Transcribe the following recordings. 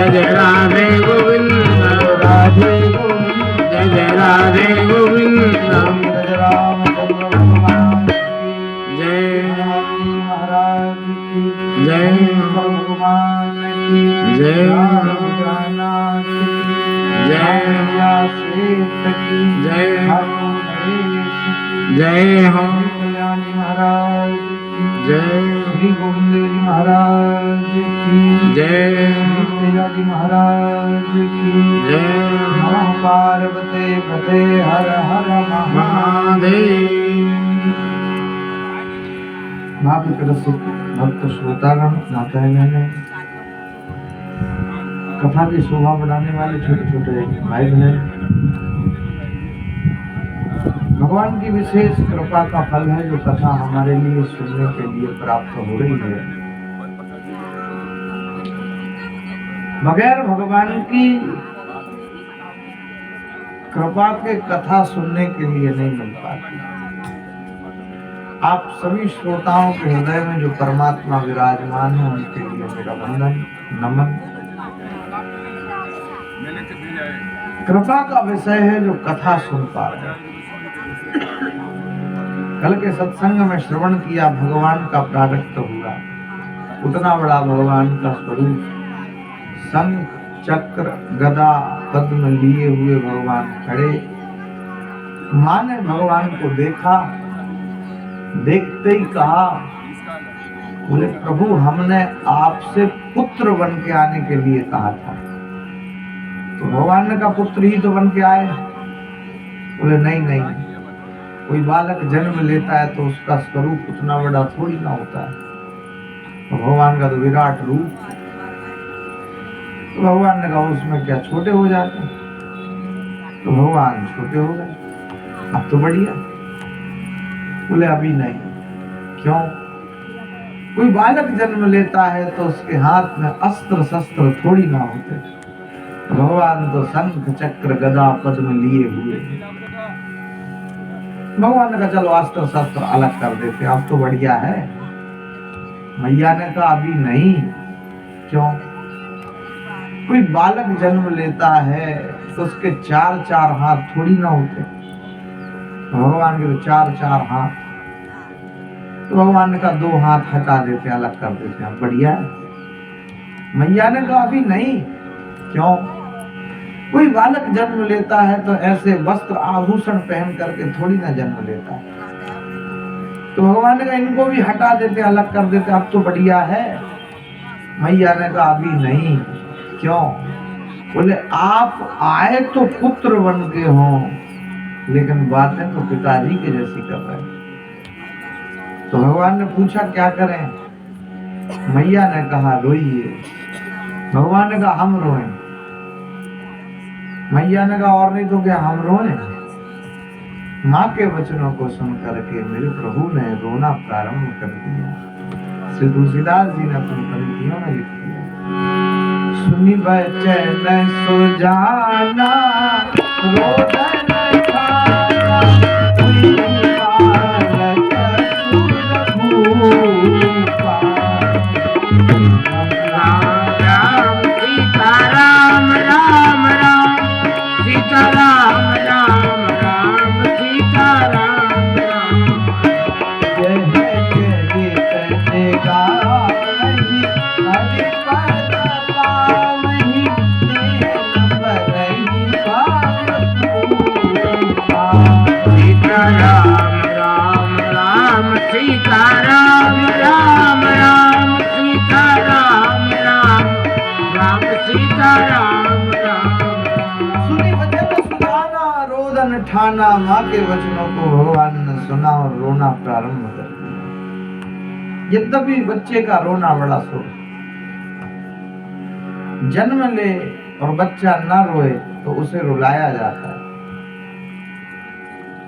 जय राधे गोविंद राधे गोविंद जय जय राधे गोविंद रामचंद्र भगवान जय महाराज की जय भगवान की जय जय जय हो महाराज जय श्री गोविंद जी महाराज की जय जी महाराज की जय नमः पार्वती पते हर हर महादेव। भक्त श्रोतागण माताएं बहनें, कथा की शोभा बढ़ाने वाले छोटे छोटे भाई बहन, भगवान की विशेष कृपा का फल है जो कथा हमारे लिए सुनने के लिए प्राप्त हो रही है। बगैर भगवान की कृपा के कथा सुनने के लिए नहीं मिल पाती। आप सभी श्रोताओं के हृदय में जो परमात्मा विराजमान है उनके लिए मेरा वंदन नमन। कृपा का विषय है जो कथा सुन पा रहे हैं। कल के सत्संग में श्रवण किया, भगवान का प्राकट्य हुआ। उतना बड़ा भगवान का स्वरूप, शंख चक्र गदा पद्म लिए हुए भगवान खड़े। मां ने भगवान को देखा, देखते ही कहा, बोले प्रभु हमने आपसे पुत्र बन के आने के लिए कहा था। तो भगवान ने कहा पुत्र ही तो बन के आए। बोले नहीं नहीं, कोई बालक जन्म लेता है तो उसका स्वरूप उतना बड़ा थोड़ी ना होता है। तो भगवान का तो विराट रूप। तो भगवान ने कहा उसमें क्या छोटे हो जाते। तो भगवान छोटे हो गए, अब तो बढ़िया। बोले अभी नहीं। क्यों? कोई बालक जन्म लेता है तो उसके हाथ में अस्त्र शस्त्र थोड़ी ना होते। भगवान तो शंख चक्र गदा पद्म लिए हुए। भगवान ने कहा चलो अस्त्र शस्त्र अलग कर देते, अब तो बढ़िया है। मैया ने कहा अभी नहीं। क्यों? कोई बालक जन्म लेता है तो उसके चार चार हाथ थोड़ी ना होते। भगवान के तो चार चार हाथ। तो भगवान ने कहा दो हाथ हटा देते, अलग कर देते हैं, बढ़िया है। मैया ने कहा अभी नहीं। क्यों? कोई बालक जन्म लेता है तो ऐसे वस्त्र आभूषण पहन करके थोड़ी ना जन्म लेता है। तो भगवान ने कहा इनको भी हटा देते, अलग कर देते, अब तो बढ़िया है। मैया ने कहा अभी नहीं। क्यों? बोले आप आए तो पुत्र बन के हो, लेकिन बातें तो पिताजी के जैसी कर रहे हैं। तो भगवान ने पूछा क्या करें? मैया ने कहा रोइए। भगवान ने कहा हम रोएं। मैया ने कहा और नहीं तो क्या हम रोएं? माँ के वचनों को सुन करके मेरे प्रभु ने रोना प्रारंभ कर दिया। श्री तुलसीदास जी ने अपनी पंक्तियों में लिख दिया, सुनी बचन सुजाना रोदन खाना, कोई बालक सुरभूपा। राम राम सीता राम राम राम सीता राम राम राम सीता राम राम। जय जय कहने का नहीं, हरि पद पावहि, तेन परहि भावपूर्वा। सीता राम राम राम सीता राम राम राम सीता राम राम राम सीता राम राम। सुनी वचन सुनाना रोदन ठाना, माँ के वचनों को भगवान ने सुना और रोना प्रारंभ कर दिया। यद्यपि बच्चे का रोना बड़ा शोक, जन्म ले और बच्चा न रोए तो उसे रुलाया जाता है।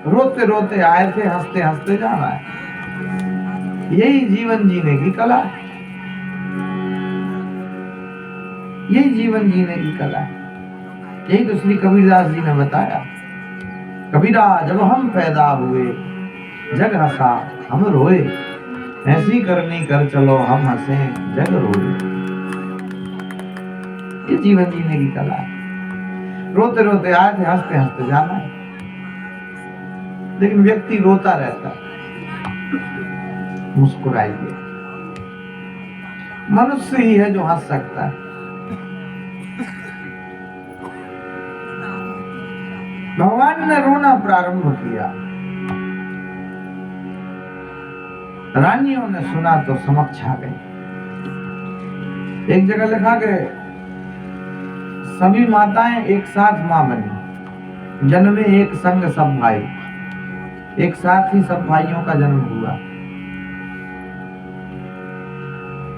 रोते रोते आए थे, हंसते हंसते जाना है। यही जीवन जीने की कला है। यही जीवन जीने की कला है। यही तो श्री कबीरदास जी ने बताया, कबीरा जब हम पैदा हुए जग हंसा हम रोए, ऐसी करनी कर चलो हम हंसे जग रोए। ये जीवन जीने की कला है। रोते रोते आए थे, हंसते हंसते जाना है। लेकिन व्यक्ति रोता रहता है, मुस्कुराइए। मनुष्य ही है जो हंस सकता है। भगवान ने रोना प्रारंभ किया। रानियों ने सुना तो समक्ष आ गई। एक जगह लिखा कि सभी माताएं एक साथ मां बनी, जन्मे एक संग सब भाई। एक साथ ही सब भाइयों का जन्म हुआ।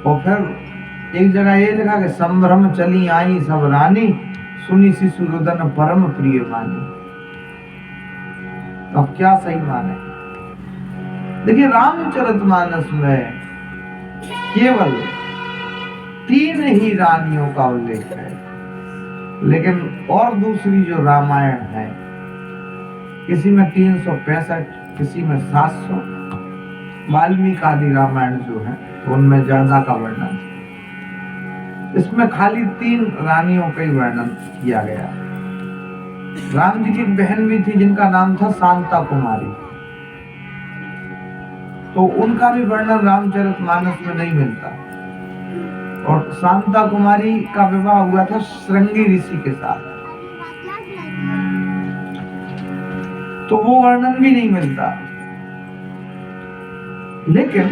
और फिर एक जगह ये लिखा कि संभ्रम चली आई सब रानी, सुनी शिशु रुदन परम प्रिय मानी। तो अब क्या सही माने? देखिए, रामचरितमानस में केवल 3 ही रानियों का उल्लेख है, लेकिन और दूसरी जो रामायण है, किसी में 365, किसी में 700, वाल्मीकि आदि रामायण जो है तो उनमें ज्यादा का वर्णन। इसमें खाली 3 रानियों का ही वर्णन किया गया। राम जी की एक बहन भी थी जिनका नाम था शांता कुमारी, तो उनका भी वर्णन रामचरितमानस में नहीं मिलता। और शांता कुमारी का विवाह हुआ था श्रृंगी ऋषि के साथ, तो वो वर्णन भी नहीं मिलता। लेकिन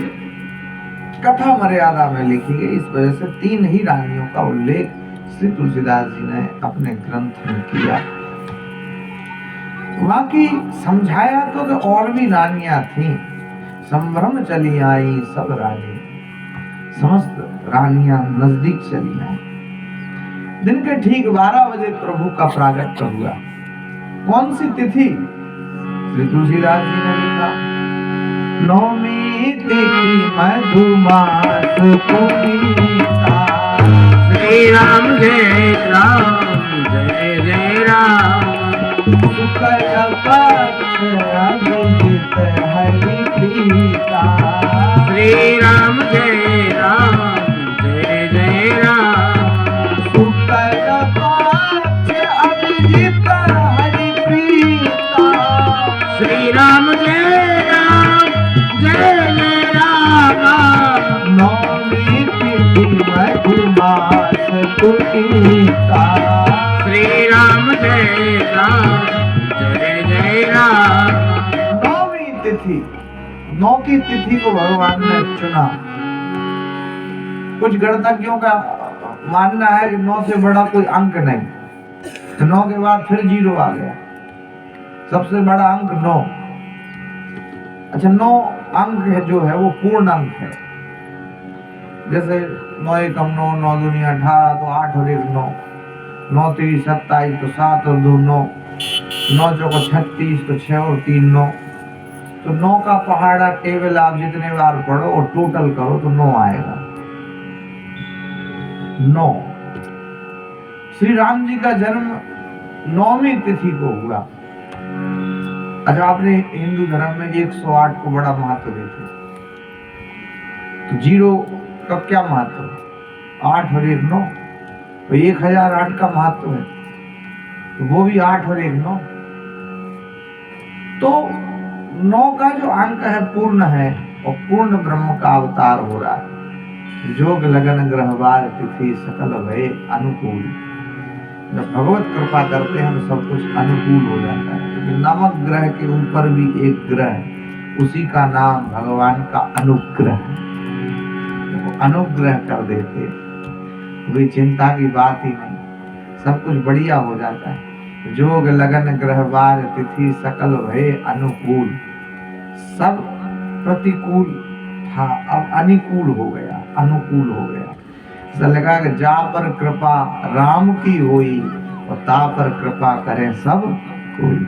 कथा मर्यादा में लिखी गई, इस वजह से 3 ही रानियों का उल्लेख श्री तुलसीदास जी ने अपने ग्रंथ में किया। बाकी समझाया तो और भी रानियां थीं। संभ्रम चली आई सब रानी, समस्त रानियां नजदीक चली आई। दिन के ठीक 12 बजे प्रभु का प्रागट्य हुआ। कौन सी तिथि? श्री तुलसीदास जी ने लिखा, नौमी तिथि मधुमास पुनीता। श्री राम जय राम जय जय राम। शुक्ल पक्ष अभिजित हरि प्रीता। श्री राम जय राम जय जय राम। शुक्ल पक्ष अभिजित हरि प्रीता। श्री राम जय राम जय जय राम। नौमी तिथि मधुमास पुनीता। श्री राम जय राम जय जय राम। नौवीं तिथि, 9 की तिथि को भगवान ने चुना। कुछ गणतज्ञों का मानना है कि 9 से बड़ा कोई अंक नहीं, तो 9 के बाद फिर 0 आ गया। सबसे बड़ा अंक 9। अच्छा, 9 अंक है जो है वो पूर्ण अंक है। जैसे 9 एकम 9, 9 दूनी 18, तो 8 और 1 9, 9 3 27, तो 7 और 2 9, 9 चौको 36, तो 6 और 3 9। तो 9 का पहाड़ा टेबल आप जितने बार पढ़ो और टोटल करो तो 9 आएगा। 9। श्री राम जी का जन्म 9वीं तिथि को हुआ। अच्छा, आपने हिंदू धर्म में 108 को बड़ा महत्व देते, तो 0 का क्या महत्व? 8 और 1 9, तो 1008 का महत्व है, तो वो भी 8 और 1 9। तो 9 का जो अंक है पूर्ण है, और पूर्ण ब्रह्म का अवतार हो रहा है। जोग लगन ग्रहवार तिथि सकल भय अनुकूल। जब भगवत कृपा करते हैं तो सब कुछ अनुकूल हो जाता है। तो नवक ग्रह के ऊपर भी एक ग्रह, उसी का नाम भगवान का अनुग्रह। तो अनुग्रह कर देते, कोई चिंता की बात ही नहीं, सब कुछ बढ़िया हो जाता है। जोग लगन ग्रहवार तिथि सकल भय अनुकूल। सब प्रतिकूल था, अब अनुकूल हो गया, अनुकूल हो गया। ऐसा लगा कि जा पर कृपा राम की होई, और ता पर कृपा करें सब कोई।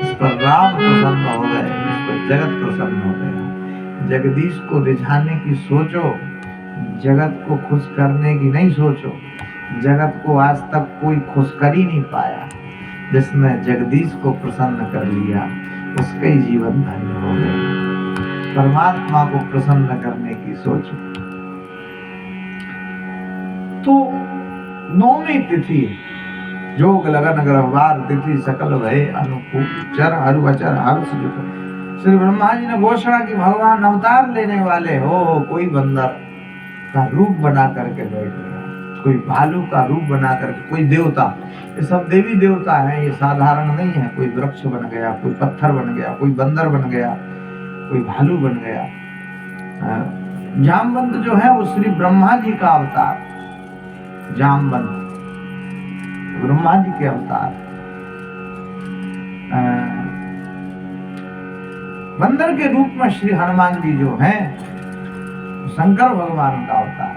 इस पर राम प्रसन्न हो गए, इस पर जगत प्रसन्न हो गया। जगदीश को रिझाने की सोचो, जगत को खुश करने की नहीं सोचो। जगत को आज तक कोई खुश कर ही नहीं पाया। जिसने जगदीश को प्रसन्न कर लिया उसका ही जीवन धन्य हो गया। परमात्मा को प्रसन्न करने की सोचो। तो नौमी तिथि जोग लगन ग्रहवार तिथि सकल भय अनुकूल चर हरु अचर हर्ष जुट। श्री ब्रह्मा जी ने घोषणा की भगवान अवतार लेने वाले हो। कोई बंदर का रूप बना करके बैठ गया, कोई भालू का रूप बना करके, कोई देवता, ये सब देवी देवता हैं, ये साधारण नहीं है। कोई वृक्ष बन गया, कोई पत्थर बन गया, कोई बंदर बन गया, कोई भालू बन गया। जामवंत जो है वो श्री ब्रह्मा जी का अवतार, जामवंत ब्रह्मा जी के अवतार। बंदर के रूप में श्री हनुमान जी जो हैं शंकर भगवान का अवतार।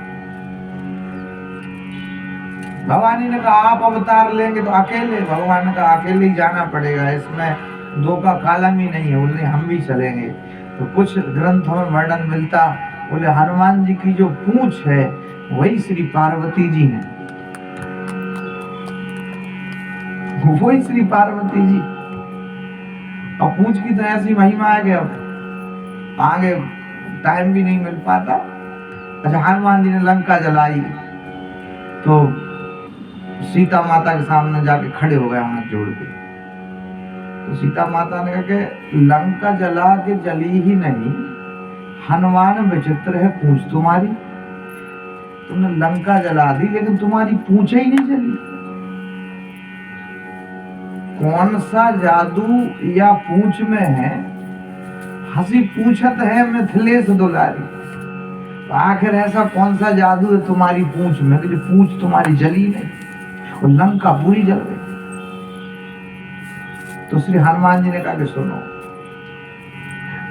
भगवान ने कहा आप अवतार लेंगे तो अकेले, भगवान ने कहा अकेले ही जाना पड़ेगा, इसमें दो का कालम ही नहीं है। बोले हम भी चलेंगे। तो कुछ ग्रंथों में वर्णन मिलता, बोले हनुमान जी की जो पूंछ है वही श्री पार्वती जी हैं, वही श्री पार्वती जी। और पूंछ की तो ऐसी महिमा है कि अब आगे टाइम भी नहीं मिल पाता। अच्छा, हनुमान जी ने लंका जलाई तो सीता माता के सामने जाके खड़े हो गए हाथ जोड़ के। तो सीता माता ने कहा कि लंका जला के जली ही नहीं, हनुमान विचित्र है पूंछ तुम्हारी। तुमने लंका जला दी लेकिन तुम्हारी पूंछ ही नहीं जली। कौन सा जादू या पूंछ में है? हंसी पूछत है मिथिलेश दुलारी। तो आखिर ऐसा कौन सा जादू है तुम्हारी पूंछ में कि जो पूंछ तुम्हारी जली नहीं और लंका पूरी जल गई? तो श्री हनुमान जी ने कहा कि सुनो,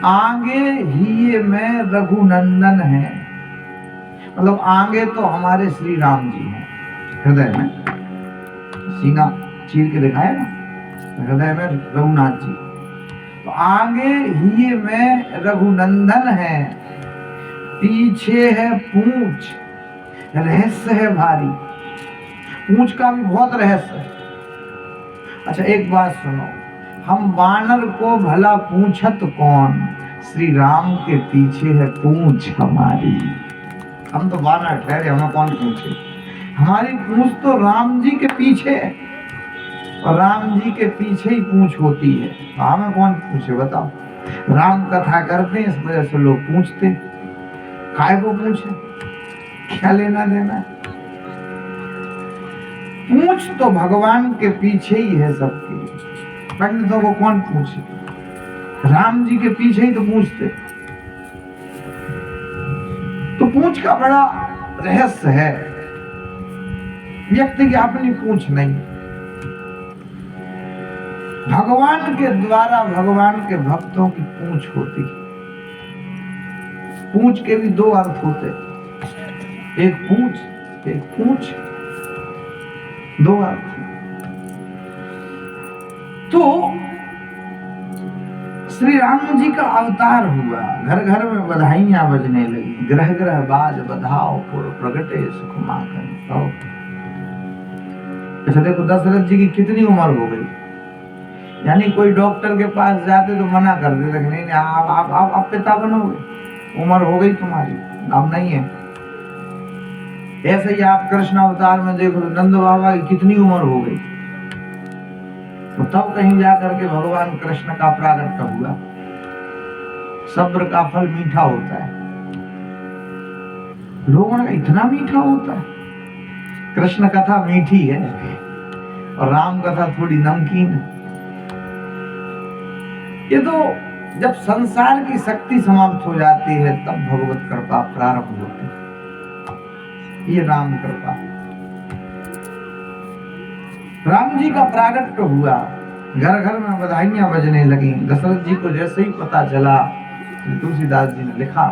आगे ही में रघुनंदन है, मतलब आगे तो हमारे श्री राम जी हैं, हृदय में सीना चीर के दिखाया ना, हृदय में रघुनाथ जी। तो आगे ही में रघुनंदन है, पीछे है पूंछ, रहस्य है भारी। पूंछ का भी बहुत रहस्य है। अच्छा एक बात सुनो, हम वानर को भला पूछत कौन, श्री राम के पीछे है पूंछ हमारी। हम तो वानर ठहरे, हमें कौन पूछे? हमारी पूंछ तो राम जी के पीछे है और राम जी के पीछे ही पूंछ होती है। हमें कौन पूछे बताओ? राम कथा करते हैं इस वजह से लोग पूछते, काय को पूछे, क्या लेना देना है? पूंछ तो भगवान के पीछे ही है सबकी। पंडितों को कौन पूछे? राम जी के पीछे ही तो पूछते। तो पूंछ का बड़ा रहस्य है। व्यक्ति की अपनी पूंछ नहीं, भगवान के द्वारा भगवान के भक्तों की पूंछ होती। पूंछ के भी दो अर्थ होते, एक पूंछ, दो अर्थ। तो श्री राम जी का अवतार हुआ, घर घर में बधाइयां बजने लगी, ग्रह ग्रह बाज बधाओ पुर प्रगटे सुख माखन। अच्छा देखो, दशरथ जी की कितनी उम्र हो गई, यानी कोई डॉक्टर के पास जाते तो मना कर देते, नहीं आप पिता बनोगे, उम्र हो गई तुम्हारी, अब नहीं है। ऐसे ही आप कृष्ण अवतार में देखो, नंद बाबा की कितनी उम्र हो गई, तो तब कहीं जाकर के भगवान कृष्ण का प्रागट्य हुआ। सब्र का फल मीठा होता है। लोगों ने इतना मीठा होता है? कृष्ण कथा मीठी है और राम कथा थोड़ी नमकीन है। ये तो जब संसार की शक्ति समाप्त हो जाती है तब भगवत कृपा प्रारंभ होती है। ये राम कृपा, राम जी का प्रागट्य हुआ, घर घर में बधाइयां बजने लगी। दशरथ जी को जैसे ही पता चला, तुलसीदास जी ने लिखा,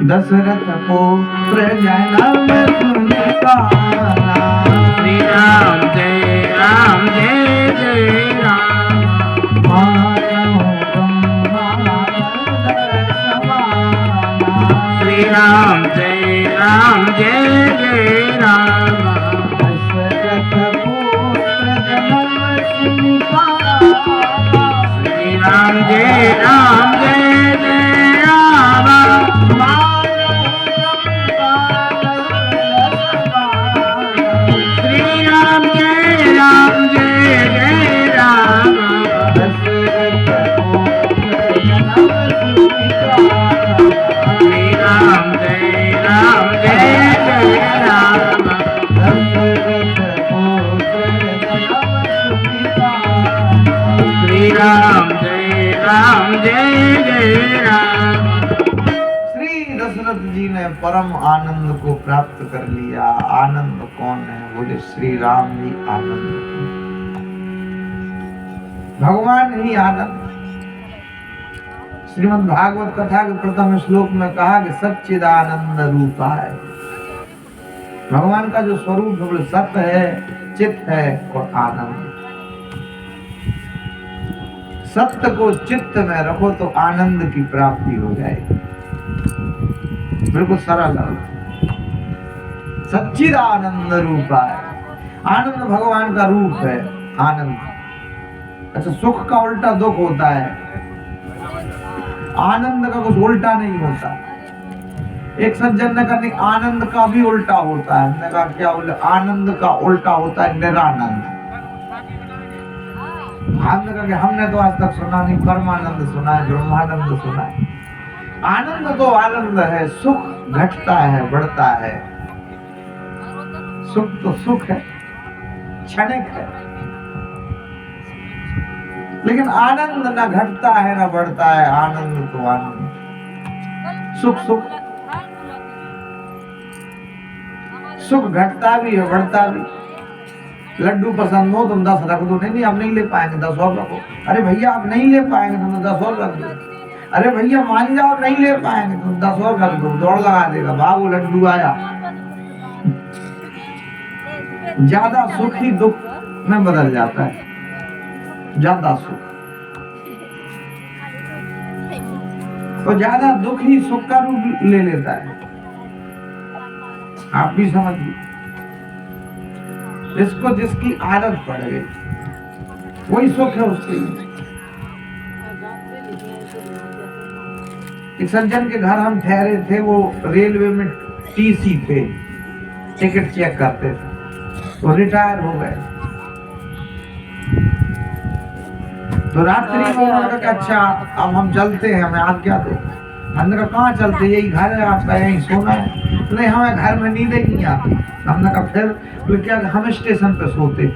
दशरथ पुत्र जन्म सुनि काना, श्री राम जय राम जय जय राम, श्री राम जय राम जय जय राम, दशरथ पुत्र जन्म सुनि काना, श्री राम जय राम जय जय राम, जय राम। श्री दशरथ जी ने परम आनंद को प्राप्त कर लिया। आनंद कौन है? बोले श्री राम ही आनंद, भगवान ही आनंद। श्रीमद् भागवत कथा के प्रथम श्लोक में कहा कि सच्चिदानंद रूपाय, भगवान का जो स्वरूप है सत्य है, चित्त है और आनंद। सत्य को चित्त में रखो तो आनंद की प्राप्ति हो जाएगी। बिल्कुल सरल है। सच्चिदानंद रूपाय, आनंद भगवान का रूप है। आनंद, अच्छा सुख का उल्टा दुख होता है, आनंद का कुछ उल्टा नहीं होता। एक सज्जन ने कहा नहीं आनंद का भी उल्टा होता है। मैंने कहा क्या बोले? आनंद का उल्टा होता है निरानंद। हमने कहा कि हमने तो आज तक सुना नहीं, परमानंद सुना है, ब्रह्मानंद सुना है। आनंद तो आनंद है, सुख घटता है बढ़ता है। सुख तो सुख है, क्षणिक है, लेकिन आनंद ना घटता है ना बढ़ता है। आनंद तो आनंद, सुख सुख, सुख घटता भी है बढ़ता भी। लड्डू पसंद हो तुम 10 रख दो, नहीं आप नहीं ले पाएंगे 10 और रखो। अरे भैया आप नहीं ले पाएंगे तुम 10 और रख दो। अरे भैया मान जाओ नहीं ले पाएंगे तुम 10 और रख दो। दौड़ लगा देगा, बाबू लड्डू आया। ज्यादा सुख ही दुख में बदल जाता है, ज्यादा सुख, और ज्यादा दुख ही सुख का रूप ले लेता है। आप भी समझिए, इसको जिसकी आदत पड़ गई वही सुख है उसके लिए। एक सज्जन के घर हम ठहरे थे, वो रेलवे में टीसी थे, टिकट चेक करते थे, तो रिटायर हो गए। तो रात्रि में उन्होंने कहा अच्छा अब हम चलते हैं, हमें आज्ञा दो। हमने कहा कहाँ चलते? यही घर है आपका, यहीं सोना है। नहीं हमें घर में नींद ही नहीं आती। हमने कहा फिर? तो क्या हम स्टेशन पे सोते।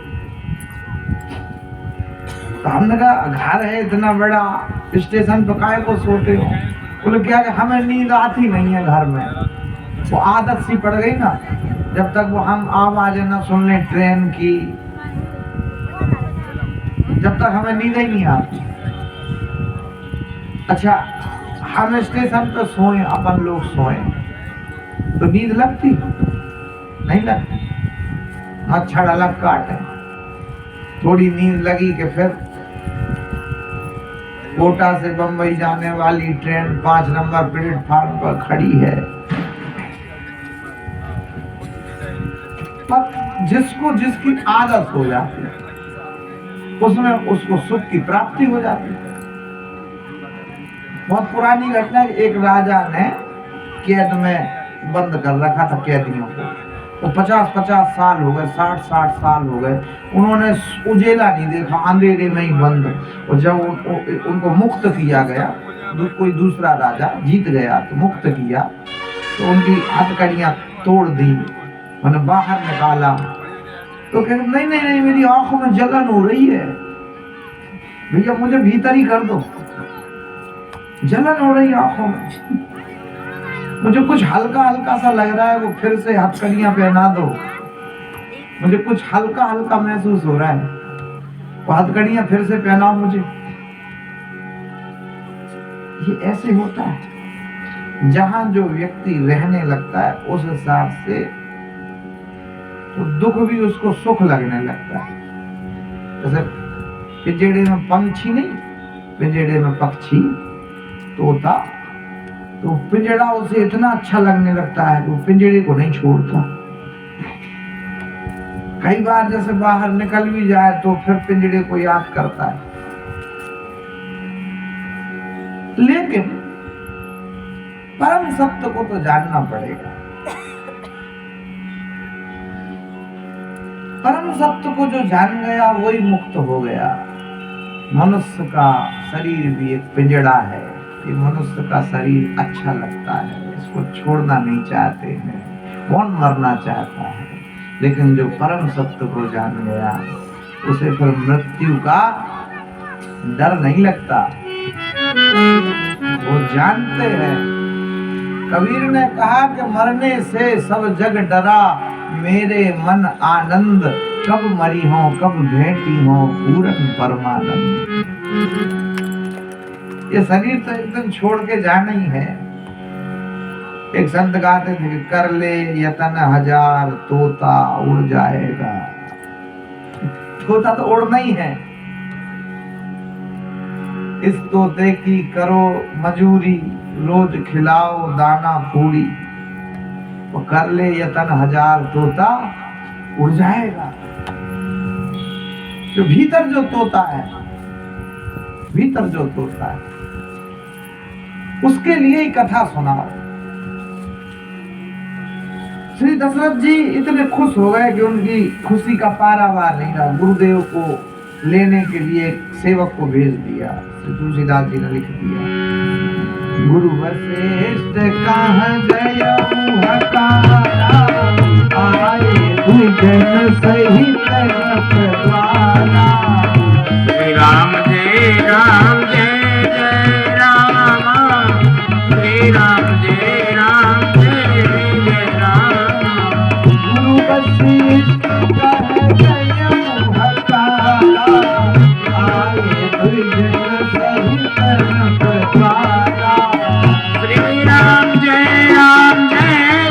तो हमने कहा घर है इतना बड़ा, स्टेशन पे काहे को सोते हो? बोले क्या कि हमें नींद आती नहीं है घर में। वो आदत सी पड़ गई ना, जब तक वो हम आवाजें ना सुन लें ट्रेन की, जब तक हमें नींद ही नहीं आती। अच्छा हम स्टेशन पे सोए, अपन लोग सोए तो नींद लगती नहीं? लगती। मच्छर अलग काटे, थोड़ी नींद लगी कि फिर कोटा से बंबई जाने वाली ट्रेन 5 नंबर प्लेटफार्म पर खड़ी है। पर जिसको जिसकी आदत हो जाती है उसमें उसको सुख की प्राप्ति हो जाती है। बहुत पुरानी घटना है, एक राजा ने कैद में बंद कर रखा था कैदियों को। वो 50-50 साल हो गए, 60-60 साल हो गए, उन्होंने उजेला नहीं देखा, अंधेरे में ही बंद। और जब उनको मुक्त किया गया, कोई दूसरा राजा जीत गया तो मुक्त किया, तो उनकी हथकड़ियां तोड़ दी, मैंने बाहर निकाला। तो कहते नहीं नहीं नहीं मेरी आंखों में जलन हो रही है, भैया मुझे भीतर ही कर दो, जलन हो रही आंखों में, मुझे कुछ हल्का हल्का सा लग रहा है, वो फिर से हथकड़ियां पहना दो, मुझे कुछ हल्का हल्का महसूस हो रहा है, वो हथकड़ियां फिर से पहनाओ मुझे। ये ऐसे होता है, जहां जो व्यक्ति रहने लगता है उस हिसाब से तो दुख भी उसको सुख लगने लगता है। जैसे पिंजड़े में पंछी नहीं, पिंजड़े में पक्षी तोता, तो पिंजड़ा उसे इतना अच्छा लगने लगता है कि वो पिंजड़े को नहीं छोड़ता। कई बार जैसे बाहर निकल भी जाए तो फिर पिंजड़े को याद करता है। लेकिन परम सत्य को तो जानना पड़ेगा। परम सत्य को जो जान गया वही मुक्त हो गया। मनुष्य का शरीर भी एक पिंजड़ा है, ये मनुष्य का शरीर अच्छा लगता है, इसको छोड़ना नहीं चाहते हैं, कौन मरना चाहता है। लेकिन जो परम सत्य को जान गया उसे फिर मृत्यु का डर नहीं लगता। वो जानते हैं। कबीर ने कहा कि मरने से सब जग डरा, मेरे मन आनंद कब मरी हो कब भेंटी हो पूरन परमानंद। ये शरीर तो एक दिन छोड़ के जाना ही है। एक संत गाते थे कि कर ले यतन हजार तोता उड़ जाएगा। तोता तो उड़ना ही है। इस तोते की करो मजूरी, रोज खिलाओ दाना पूरी। वो कर ले यतन हजार तोता उड़ जाएगा। जो भीतर जो तोता है, भीतर जो तोता है, उसके लिए ही कथा सुनाओ। श्री दशरथ जी इतने खुश हो गए कि उनकी खुशी का पारावार नहीं रहा। गुरुदेव को लेने के लिए एक सेवक को भेज दिया। श्री तुलसीदास जी ने लिख दिया, गुरु वशिष्ठ कहाँ गया हकारा, आए भुजन सहित द्वारा। श्री राम जय राम जय जय राम, श्री राम जय राम जय जय राम। गुरु वशिष्ठ कहाँ गया हकारा, आए भुजन सहित द्वारा। श्री राम जय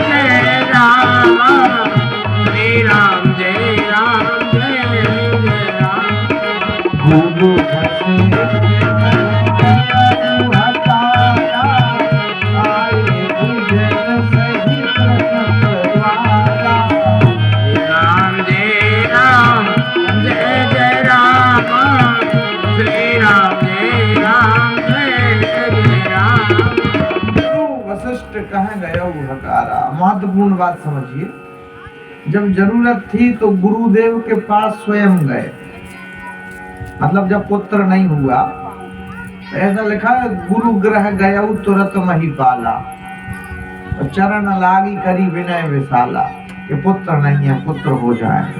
जय राम, श्री राम जय जय राम। गुरु वशिष्ठ हकारा, आए भुजन सहित द्वारा। राम जय जय राम, श्री राम जय जय राम। गुरु वशिष्ठ कहाँ गया वो हकारा। महत्वपूर्ण बात समझिए, जब जरूरत थी तो गुरुदेव के पास स्वयं गए। मतलब जब पुत्र नहीं हुआ तो ऐसा लिखा है, गुरु ग्रह गया तुरत महिपाला, और चरण लागी करी विनय विशाला, कि पुत्र नहीं है, पुत्र हो जाए।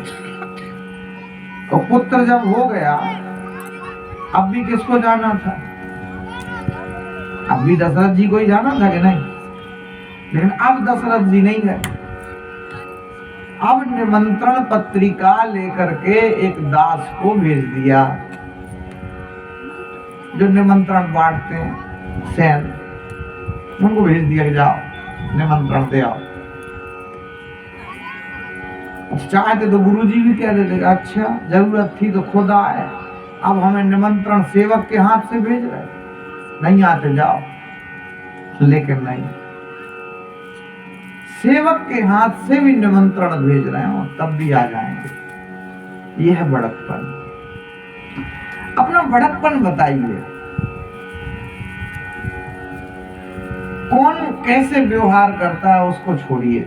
तो पुत्र जब हो गया, अब भी किसको जाना था? अब भी दशरथ जी को ही जाना था कि नहीं? लेकिन अब दशरथ जी नहीं गए। अब निमंत्रण पत्रिका लेकर के एक दास को भेज दिया, जो निमंत्रण बांटते हैं सैन, उनको भेज दिया कि जाओ निमंत्रण दे आओ। चाहते तो गुरुजी भी कह देते, अच्छा जरूरत थी तो खुद आए, अब हमें निमंत्रण सेवक के हाथ से भेज रहे, नहीं आते जाओ। लेकिन नहीं, सेवक के हाथ से भी निमंत्रण भेज रहे हो तब भी आ जाएंगे। यह है बड़कपन। अपना बड़कपन बताइए, कौन कैसे व्यवहार करता है उसको छोड़िए,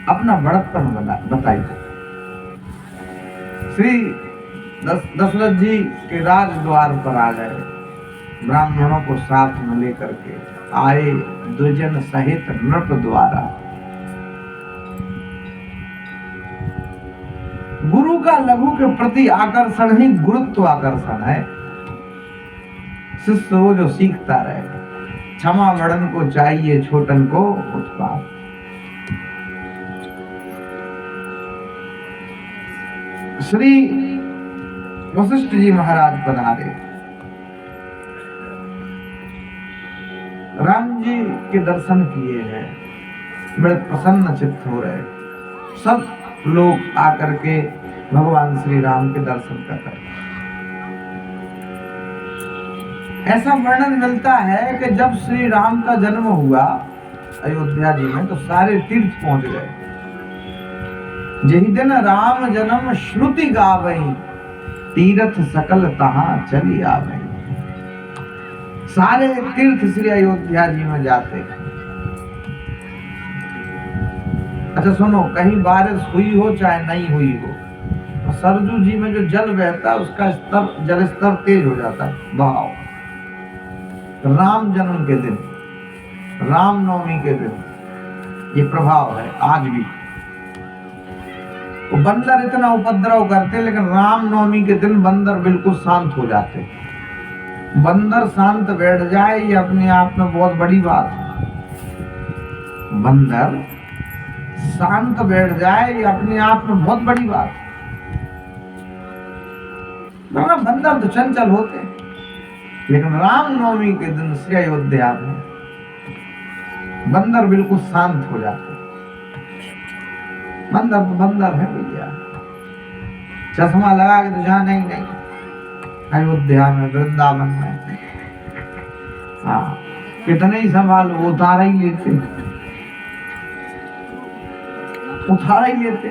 अपना बड़कपन बताइए। श्री दशरथ जी के राज द्वार पर आ गए, ब्राह्मणों को साथ में लेकर के आए, द्विजन सहित नृप द्वारा। गुरु का लघु के प्रति आकर्षण ही गुरुत्व आकर्षण है। शिष्य वो जो सीखता रहे, क्षमा बड़न को चाहिए छोटन को उत्पाद। श्री वशिष्ठ जी महाराज पधारे, राम जी के दर्शन किए हैं, बड़े प्रसन्न चित्त हो रहे। सब लोग आकर के भगवान श्री राम के दर्शन कर रहे। ऐसा वर्णन मिलता है कि जब श्री राम का जन्म हुआ अयोध्या जी में, तो सारे तीर्थ पहुंच गए। यही दिन राम जन्म श्रुति गावई, तीर्थ सकल तहां चली आवई। सारे तीर्थ श्री अयोध्या जी में जाते। अच्छा सुनो, कहीं बारिश हुई हो चाहे नहीं हुई हो, तो सरजू जी में जो जल बहता है उसका स्तर, जल स्तर तेज हो जाता है, बहाव। राम जन्म के दिन, राम नवमी के दिन ये प्रभाव है आज भी। तो बंदर इतना उपद्रव करते, लेकिन राम नवमी के दिन बंदर बिल्कुल शांत हो जाते। बंदर शांत बैठ जाए ये अपने आप में बहुत बड़ी बात है। बंदर शांत बैठ जाए ये अपने आप में बहुत बड़ी बात है। बंदर तो चंचल होते हैं, लेकिन रामनवमी के दिन से अयोध्या में बंदर बिल्कुल शांत हो जाते। बंदर तो बंदर है भैया, चश्मा लगा के तो जाना ही नहीं। अयोध्या में, वृंदावन में, हाँ, कितने ही सवाल वो उतारा ही लेते, उतारा ही लेते।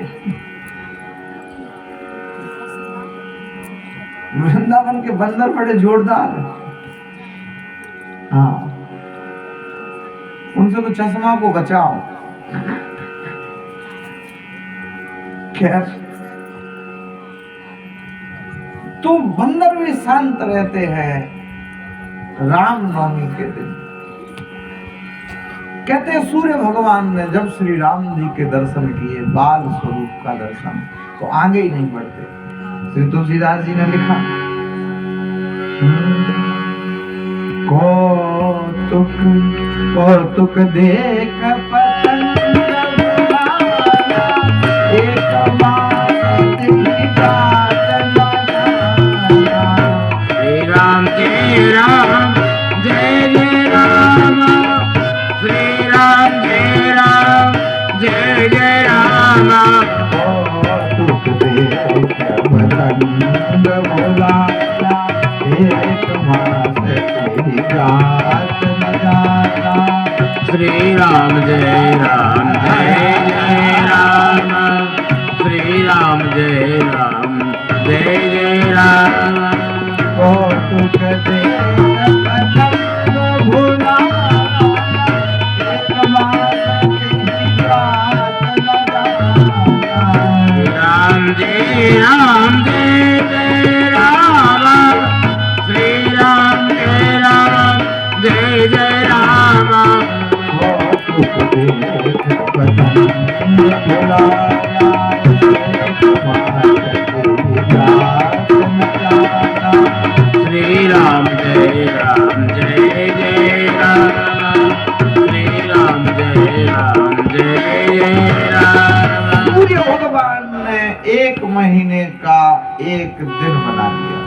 वृंदावन के बंदर बड़े जोरदार हैं। हाँ, उनसे तो चश्मा को बचाओ। खैर, तो बंदर भी शांत रहते हैं रामनवमी के दिन। कहते हैं सूर्य भगवान ने जब श्री राम जी के दर्शन किए, बाल स्वरूप का दर्शन, तो आगे ही नहीं बढ़ते। श्री तुलसीदास जी ने लिखा, कौतुक कौतुक देख पतंग बुलाया, एक बात श्री राम जय राम जय जय राम, श्री राम जय राम जय जय राम। कौतुक देख पतंग बुलाया, एक मास तेरी जात न जाता। श्री राम जय राम जय जय राम, श्री राम जय राम जय जय राम। कौतुक देख पतंग बुलाया, एक मास तेरी जात न जाता। श्री राम जय राम जय जय राम, श्री राम जय राम जय जय राम। कौतुक देख पतंग बुलाया, एक मास तेरी जात न जाता। श्री राम जय राम जय जय राम, श्री राम जय राम जय जय राम। सूर्य भगवान ने एक महीने का एक दिन बना दिया।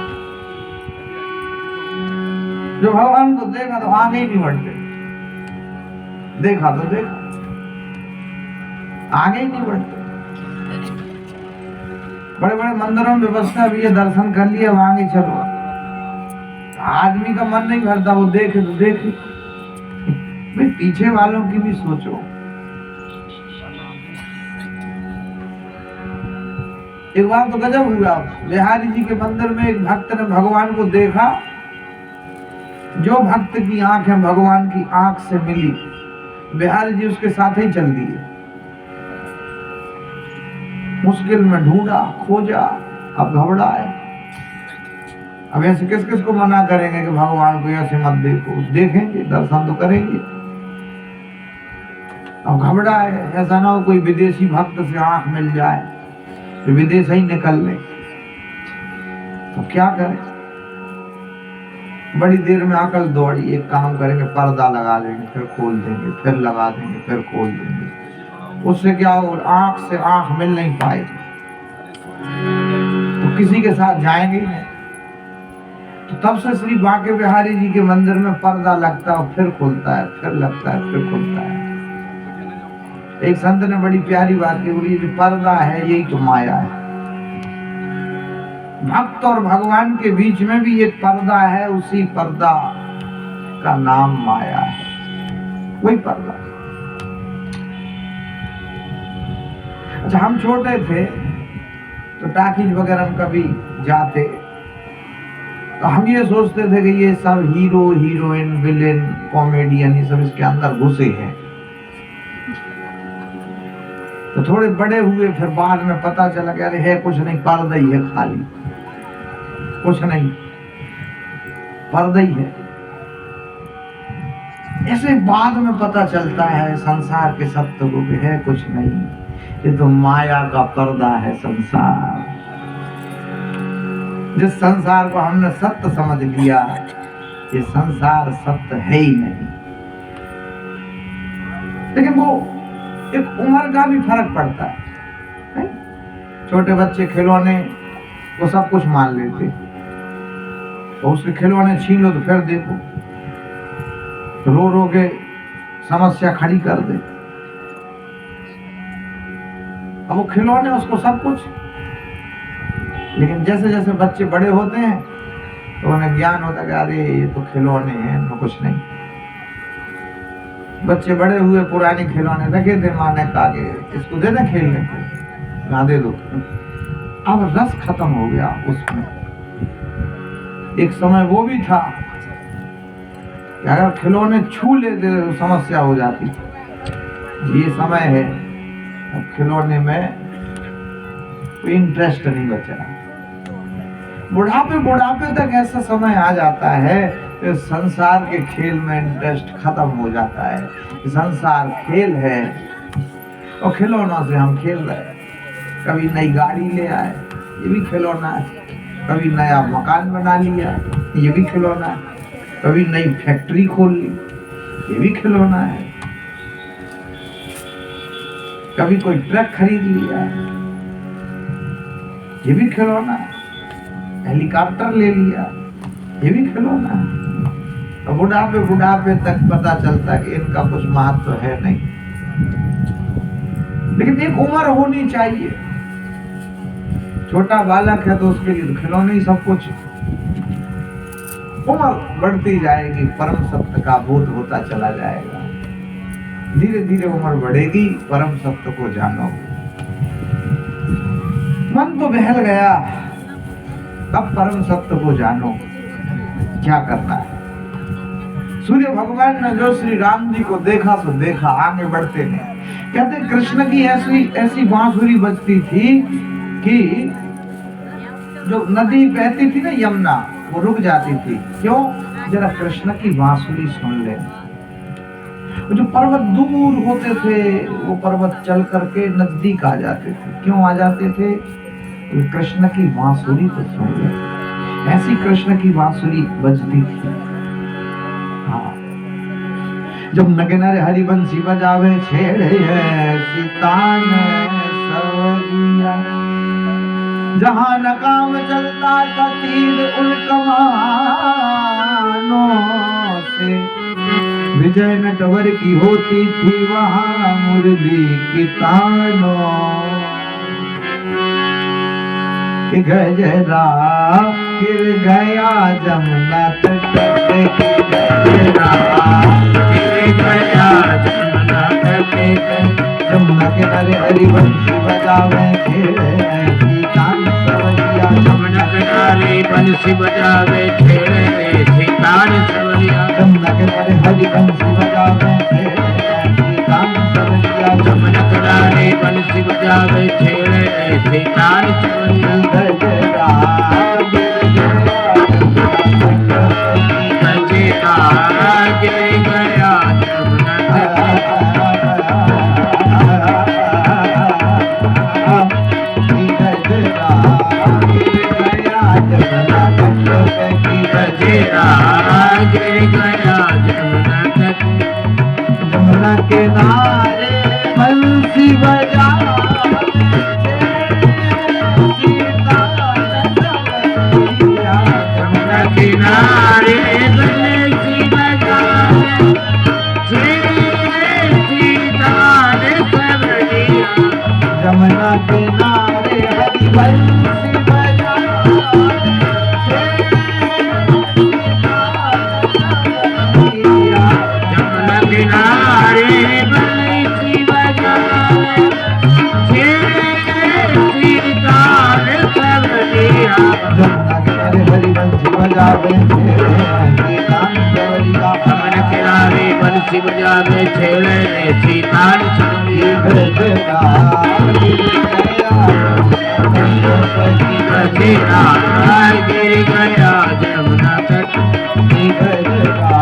जो भगवान को देखा तो आगे ही नहीं बढ़ते, देखा तो देखा, आगे ही नहीं बढ़ते। बड़े बड़े मंदिरों में व्यवस्था भी है, दर्शन कर लिया, आगे चलो। आदमी का मन नहीं भरता, वो देखे तो देखे, भाई पीछे वालों की भी सोचो। एक बार तो गजब हुआ, बिहारी जी के मंदिर में एक भक्त ने भगवान को देखा। जो भक्त की आंखें भगवान की आंख से मिली, बिहारी जी उसके साथ ही चल दिए। मुश्किल में ढूंढा, खोजा, अब घबराए। अब ऐसे किस किस को मना करेंगे कि भगवान को ऐसे मत देखो, देखेंगे, दर्शन तो करेंगे। अब घबराए, ऐसा ना हो कोई विदेशी भक्त से आंख मिल जाए तो विदेश ही निकल ले, तो क्या करें। बड़ी देर में अकल दौड़ी, एक काम करेंगे, पर्दा लगा देंगे, फिर खोल देंगे, फिर लगा देंगे, फिर खोल देंगे। उससे क्या हो, आंख से आंख मिल नहीं पाएगी, तो किसी के साथ जाएंगे ही नहीं। तो तब से श्री बांके बिहारी जी के मंदिर में पर्दा लगता है, फिर खुलता है, फिर लगता है, फिर खुलता है। एक संत ने बड़ी प्यारी बात की, बोली जो पर्दा है यही तो माया है। भक्त और भगवान के बीच में भी एक पर्दा है, उसी पर्दा का नाम माया है, वही पर्दा। अच्छा, हम छोटे थे तो टाकीज वगैरह में कभी जाते तो हम ये सोचते थे कि ये सब हीरो हीरोइन विलेन कॉमेडियन ये सब इसके अंदर घुसे हैं। तो थोड़े बड़े हुए, फिर बाद में पता चला कि अरे है कुछ नहीं, पर्दा ही है, खाली कुछ नहीं, पर्दा ही है। ऐसे बाद में पता चलता है संसार के सत्य को कि है कुछ नहीं, ये तो माया का पर्दा है संसार। जिस संसार को हमने सत्य समझ लिया ये संसार सत्य है ही नहीं। लेकिन वो एक उम्र का भी फर्क पड़ता है, नहीं? छोटे बच्चे खिलौने वो सब कुछ मान लेते, तो उसके खिलौने छीन लो तो फिर देखो रो रो के समस्या खड़ी कर दे। अब वो खिलौने उसको सब कुछ। लेकिन जैसे जैसे बच्चे बड़े होते हैं तो उन्हें ज्ञान होता है कि अरे ये तो खिलौने हैं, इनको कुछ नहीं। बच्चे बड़े हुए, पुराने खिलौने रखे थे, माने कागे इसको दे दे खेलने को, ना दे दो। अब रस खत्म हो गया उसमें। एक समय वो भी था कि अगर खिलौने छू लेते तो समस्या हो जाती। ये समय है अब खिलौने में कोई इंटरेस्ट नहीं बचा। बुढ़ापे तक ऐसा समय आ जाता है कि संसार के खेल में इंटरेस्ट खत्म हो जाता है। संसार खेल है और खिलौनों से हम खेल रहे हैं। कभी नई गाड़ी ले आए, ये भी खिलौना है। कभी नया मकान बना लिया, ये भी खिलौना है। कभी नई फैक्ट्री खोल ली, ये भी खिलौना है। कभी कोई ट्रक खरीद लिया, ये भी खिलौना है। हेलीकॉप्टर ले लिया, ये भी खिलौना है। और बुढ़ापे तक पता चलता कि इनका कुछ महत्व है नहीं। लेकिन एक उम्र होनी चाहिए। छोटा बालक है तो उसके लिए खिलौने ही सब कुछ। उम्र बढ़ती जाएगी, परम सत्य का बोध होता चला जाएगा। धीरे धीरे उम्र बढ़ेगी, परम सत्य को जानोगे। मन तो बहल गया, अब परम सत्य को जानो क्या करना है। सूर्य भगवान ने जो श्री राम जी को देखा तो देखा, आगे बढ़ते नहीं। कहते कृष्ण की ऐसी बांसुरी बजती थी कि जो नदी बहती थी ना यमुना, वो रुक जाती थी। क्यों? जरा कृष्ण की बांसुरी सुन ले। जो पर्वत दूर होते थे वो पर्वत चल करके नजदीक आ जाते थे। क्यों आ जाते थे? कृष्ण की बांसुरी तो सुन ले। ऐसी कृष्ण की बांसुरी बजती थी। हाँ, जब नगनर हरिबंसी बजावे छेड़े है सीतान सवरिया, जहां न काम चलता था तीर उन कमानों से, विजय नटवर की होती थी वहां मुरली की तानों। गजरा गिर गया जमुना तट पे, गजरा गिर गया जमुना तट पे। जमुना के किनारे हरिबंसी बजावे छेड़े ऐसी तान सवरिया, जमुना किनारे बंसी बजावे छेड़े ऐसी तान सवरिया। जमुना के किनारे हरिबंसी बजावे छेड़े ऐसी तान सवरिया। जमुना किनारे बंसी बजावे छेड़े ऐसी तान सवरिया। गजरा गिर गया जमुना जमुना किनारे बंसी बजा किनारे बंसी बजावे छेड़े सीतान सवरिया। जमुना किनारे हरिबंसी बजावे जमुना किनारे बंसी बजावे छेड़े सीतान सवरिया। जमुना किनारे हरिबंसी बजावे छेड़े तान सवरिया। जमुना किनारे बंसी बजावे छेड़े ऐसी तान सवरिया। गजरा गिर गया जमुना तट, गजरा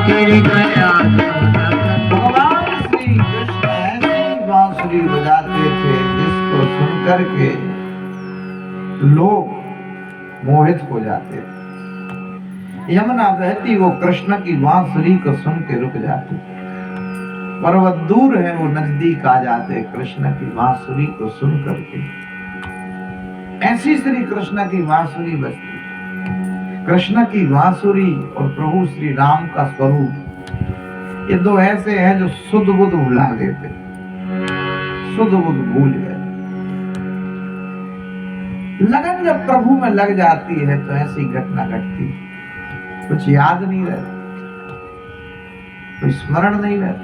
गिर गया जमुना तट। भगवान श्री कृष्ण ऐसी बांसुरी बजाते थे जिसको सुन करके तो लोग मोहित हो जाते। यमुना बहती वो कृष्ण की बांसुरी को सुन के रुक जाती, पर्वत दूर है वो नजदीक आ जाते कृष्ण की बांसुरी को सुन करके। ऐसी श्री कृष्ण की बांसुरी बजती। कृष्ण की बांसुरी और प्रभु श्री राम का स्वरूप, ये दो ऐसे हैं जो शुद्ध बुद्ध भुला देते, शुद्ध बुद्ध भूल गए। लगन जब प्रभु में लग जाती है तो ऐसी घटना घटती, कुछ याद नहीं रहता, कोई स्मरण नहीं रहता।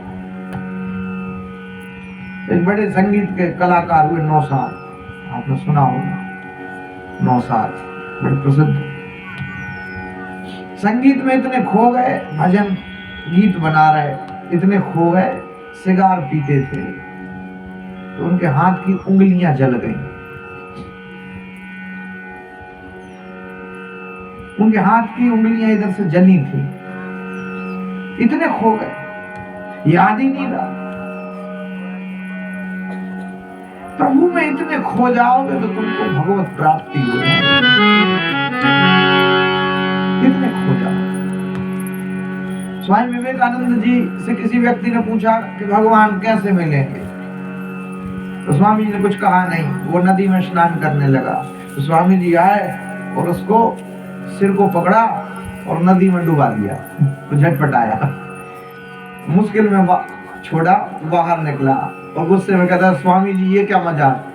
एक बड़े संगीत के कलाकार हुए नौशाद, आपने सुना होगा, नौशाद बड़े प्रसिद्ध। संगीत में इतने खो गए, भजन गीत बना रहे, इतने खो गए, सिगार पीते थे तो उनके हाथ की उंगलियां जल गई, उनके हाथ की उंगलियां इधर से जली थी, इतने खो गए, याद ही नहीं रहा। प्रभु में इतने खो जाओगे तो तुमको भगवत प्राप्ति हो जाएगी, इतने खो जाओ। स्वामी विवेकानंद जी से किसी व्यक्ति ने पूछा कि भगवान कैसे मिलेंगे, तो स्वामी जी ने कुछ कहा नहीं, वो नदी में स्नान करने लगा। तो स्वामी जी आए और उसको सिर को पकड़ा और नदी में डुबा दिया, तो झटपट आया, मुश्किल में छोड़ा, बाहर निकला और गुस्से में कहता, स्वामी जी ये क्या मजाक?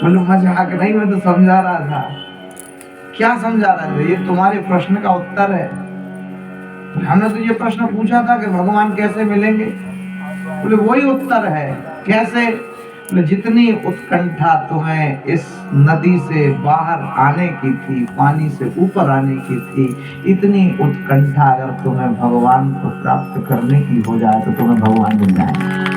बोले मजाक नहीं, मैं तो समझा रहा था। क्या समझा रहा था? ये तुम्हारे प्रश्न का उत्तर है। हमने तो ये प्रश्न पूछा था कि भगवान कैसे मिलेंगे, बोले वही उत्तर है। कैसे? बोले जितनी उत्कंठा तुम्हें इस नदी से बाहर आने की थी, पानी से ऊपर आने की थी, इतनी उत्कंठा अगर तुम्हें भगवान को प्राप्त करने की हो जाए तो तुम्हें भगवान मिल जाए।